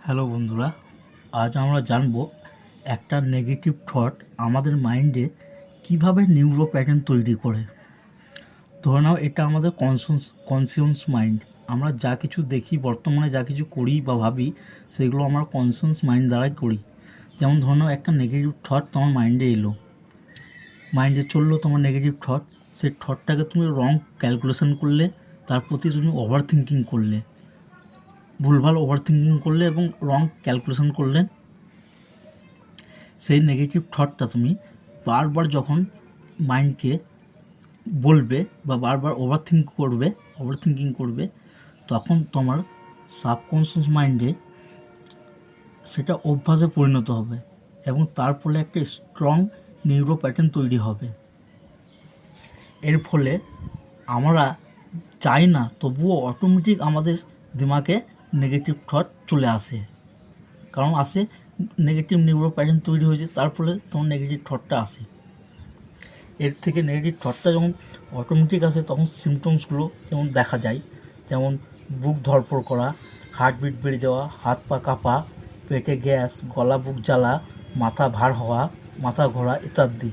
Hello বন্ধুরা, আজ আমরা জানব একটা নেগেটিভ থট আমাদের মাইন্ডে কিভাবে নিউরো প্যাটার্ন তৈরি করে। ধরে নাও এটা আমাদের কনসিয়াস মাইন্ড। আমরা যা কিছু দেখি, বর্তমানে যা কিছু করি বা ভাবি, সেগুলো আমরা কনসিয়াস মাইন্ড দ্বারাই করি। যেমন ধরে নাও একটা নেগেটিভ থট তোমার মাইন্ডে এলো, মাইন্ডে চললো তোমার নেগেটিভ থট। সেই থটটাকে তুমি রং ক্যালকুলেশন করলে, তার প্রতি তুমি ওভার থিঙ্কিং করলে, ভুলভাল ওভার থিঙ্কিং করলে এবং রং ক্যালকুলেশন করলে। সেই নেগেটিভ থটটা তুমি বারবার যখন মাইন্ডকে বলবে বা বারবার ওভার থিঙ্কিং করবে, তখন তোমার সাবকনশিয়াস মাইন্ডে সেটা অভ্যাসে পরিণত হবে এবং তার ফলে একটা স্ট্রং নিউরো প্যাটার্ন তৈরি হবে। এর ফলে আমরা চাই না, তবুও অটোমেটিক আমাদের দিমাগে নেগেটিভ থট চলে আসে। কারণ আসে, নেগেটিভ নিউরো প্যাটার্ন তৈরি হয়েছে, তার ফলে তোমার নেগেটিভ থটটা আসে। এর থেকে নেগেটিভ থটটা যখন অটোমেটিক আসে, তখন সিমটমসগুলো যেমন দেখা যায়, যেমন বুক ধড়ফড় করা, হার্টবিট বেড়ে যাওয়া, হাত পা কাঁপা, পেটে গ্যাস, গলা বুক জ্বালা, মাথা ভার হওয়া, মাথা ঘোরা ইত্যাদি।